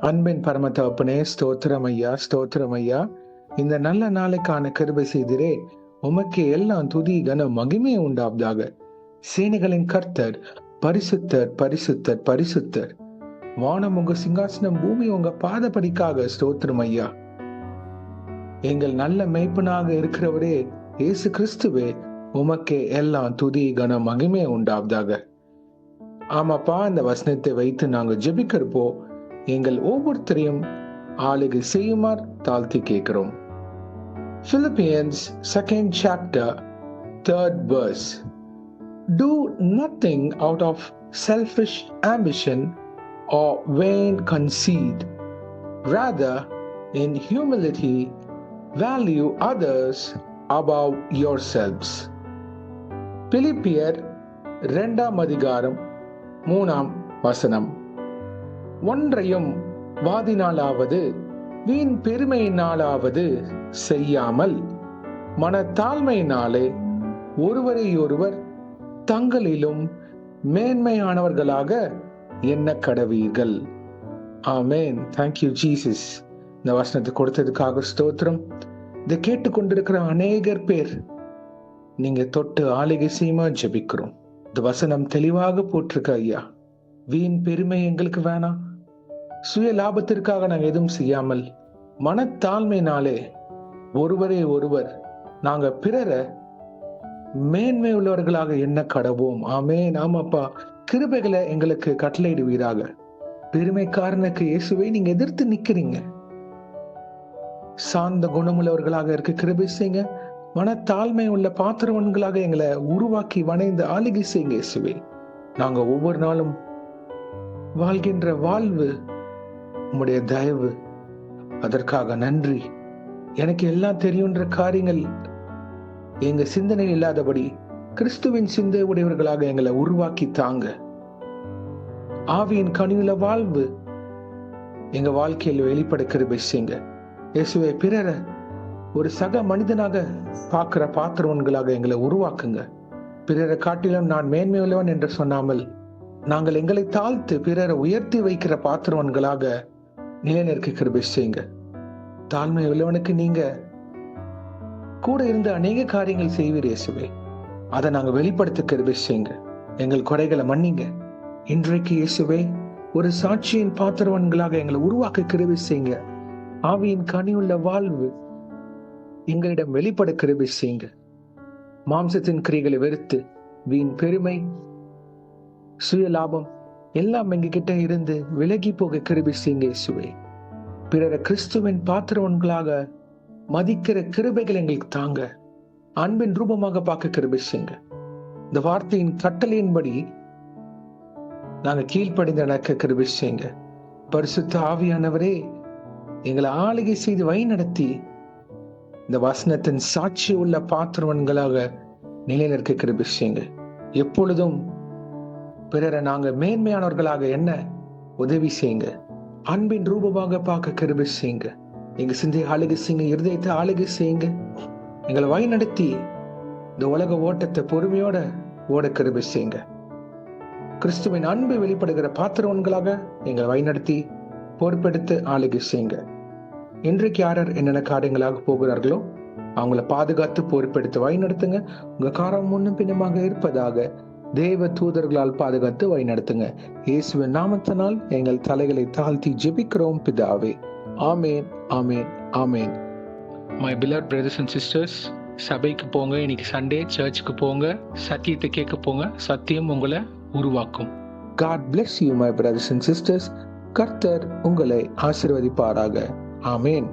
அன்பின் பரம தகப்பனே, ஸ்தோத்திரம் ஐயா, ஸ்தோத்திரம் ஐயா. இந்த நல்ல நாளைக்கான கிருபை செய்திரே. உமக்கே எல்லாம் துதி கன மகிமை உண்டாவதாக. சேனைகளின் கர்த்தர் பரிசுத்தர், பரிசுத்தர், பரிசுத்தர். வானம் உங்க சிங்காசனம், பூமி உங்க பாதபடிக்காக. ஸ்தோத்திரம் ஐயா. எங்கள் நல்ல மேய்ப்பனாக இருக்கிறவரே இயேசு கிறிஸ்துவே, உமக்கே எல்லாம் துதி கன மகிமை உண்டாவதாக. ஆமாப்பா, இந்த வசனத்தை வைத்து நாங்க ஜெபிக்கிறப்போ எங்கள் ஒவ்வொருத்தரையும் ஆளுகை செய்யுமாறு தாழ்த்தி கேட்கிறோம். Philippians 2nd chapter 3rd verse. Do nothing out of selfish ambition or vain conceit. Rather, in humility, value others above yourselves. பிலிப்பியர் 2ஆம் அதிகாரம் 3ஆம் வசனம். ஒன்றையும் வாதினாலாவது வீண் பெருமையினாலாவது செய்யாமல் மனத்தாழ்மையினாலே ஒருவரையொருவர் தங்களிலும் மேன்மையானவர்களாக எண்ண கடவீர்கள். ஆமேன். Thank you Jesus. இந்த வசனத்தை கொடுத்ததுக்காக ஸ்தோத்திரம். இதை கேட்டுக்கொண்டிருக்கிற அநேகர் பேர் நீங்க தொட்டு ஆளுகை செய்யுமா ஜெபிக்கிறோம். இந்த வசனம் தெளிவாக போட்டிருக்க ஐயா. வீண் பெருமை எங்களுக்கு வேணாம். சுய லாபத்திற்காக நாங்கள் எதுவும் செய்யாமல் மனத்தாழ்மையினாலே ஒருவரே ஒருவர் நாங்க பிறரை மேன்மை உள்ளவர்களாக எண்ண கடவோம். ஆமென். ஆமாப்பா, கிருபைகளை எங்களுக்கு கட்டளையிடுவீராக. பெருமைக்காரனுக்கு இயேசுவை நீங்க எதிர்த்து நிக்கிறீங்க. சார்ந்த குணமுள்ளவர்களாக இருக்க கிருபை செய்யுங்க. மனத்தாழ்மை உள்ள பாத்திரவன்களாக எங்களை உருவாக்கி வணைந்து ஆளுகை செய்யுங்க இயேசுவே. நாங்க ஒவ்வொரு நாளும் வாழ்கின்ற வாழ்வு உம்முடைய தயவு, அதற்காக நன்றி. எனக்கு எல்லாம் தெரியுன்ற காரியங்கள் எங்க சிந்தனை இல்லாதபடி கிறிஸ்துவின் சிந்தை உடையவர்களாக எங்களை உருவாக்கி தாங்க. ஆவியின் கனிவுள்ள வாழ்வு எங்க வாழ்க்கையில் வெளிப்பட கிருபை செய்யுங்க இயேசுவே. பிறரை ஒரு சக மனிதனாக பார்க்கிற பாத்திரவன்களாக எங்களை உருவாக்குங்க. பிறரை காட்டிலும் நான் மேன்மை உள்ளவன் என்று சொன்னாமல் நாங்கள் எங்களை தாழ்த்து பிறரை உயர்த்தி வைக்கிற பாத்திரவன்களாக நிலைநிற்க கிருபை செய்யுங்க. தாழ்மை உள்ளவனுக்கு நீங்க கூட இருந்து அநேக காரியங்கள் செய்வீர் இயேசுவே. அதை நாங்க வெளிப்படுத்த கிருபை செய்யுங்க. எங்கள் குறைகளை மன்னிங்க. இன்றைக்கு இயேசுவே ஒரு சாட்சியின் பாத்திரவன்களாக எங்களை உருவாக்க கிருபை செய்யுங்க. ஆவியின் கனியுள்ள வாழ்வு எங்களிடம் வெளிப்பட கிருபை செய்யுங்க. மாம்சத்தின் கிரிகளை வெறுத்து வீண் பெருமை, சுய லாபம் எல்லாம் எங்க கிட்ட இருந்து விலகி போக கிருபை செய்யுங்க இயேசுவே. பிறரை கிறிஸ்துவின் பாத்திரவன்களாக மதிக்கிற கிருபைகள் எங்களுக்கு தாங்க. அன்பின் ரூபமாக பார்க்க கிருபை செய்யுங்க. இந்த வார்த்தையின் கட்டளையின்படி நாங்க கீழ்ப்படிந்து நடக்க கிருபை செய்யுங்க. பரிசுத்த ஆவியானவரே, எங்களை ஆளுகை செய்து வழி நடத்தி இந்த வசனத்தின் சாட்சி உள்ள பாத்திரவன்களாக நிலைநிற்க கிருபை செய்யுங்க. எப்பொழுதும் பிறரை நாங்க மேன்மையானவர்களாக என்ன உதவி செய்யுங்க. அன்பின் ரூபமாக பார்க்க கிருபை செய்யுங்க. எங்க சிந்தையை ஆளுகை செய்யுங்க. இருதயத்தை ஆளுகை செய்யுங்க. எங்களை வழி நடத்தி இந்த உலக ஓட்டத்தை பொறுமையோட ஓட கிருபை செய்யுங்க. கிறிஸ்துவின் அன்பு வெளிப்படுகிற பாத்திரவன்களாக எங்களை வழி நடத்தி பொறுப்பெடுத்து ஆளுகை செய்யுங்க. இன்றைக்கு யார் என்னென்ன காரியங்களாக போகிறார்களோ அவங்கள பாதுகாத்து பொறுப்பெடுத்து வழி நடத்துங்க. உங்க காரம் முன்னும் பின்னமாக இருப்பதாக தேவ தூதர்களால் பாதுகாத்து வழி நடத்துங்க. இயேசுவின் நாமத்தினால் எங்கள் தலைகளை தாழ்த்தி ஜெபிக்கிறோம் பிதாவே. Amen, amen, amen. My beloved brothers and sisters, சபைக்கு போங்க. இன்னைக்கு சண்டே, சர்ச்சுக்கு போங்க. சத்தியத்தை கேட்க போங்க. சத்தியம் உங்களை உருவாக்கும். God bless you my brothers and sisters. கர்த்தர் உங்களை ஆசீர்வதிப்பாராக. ஆமேன்.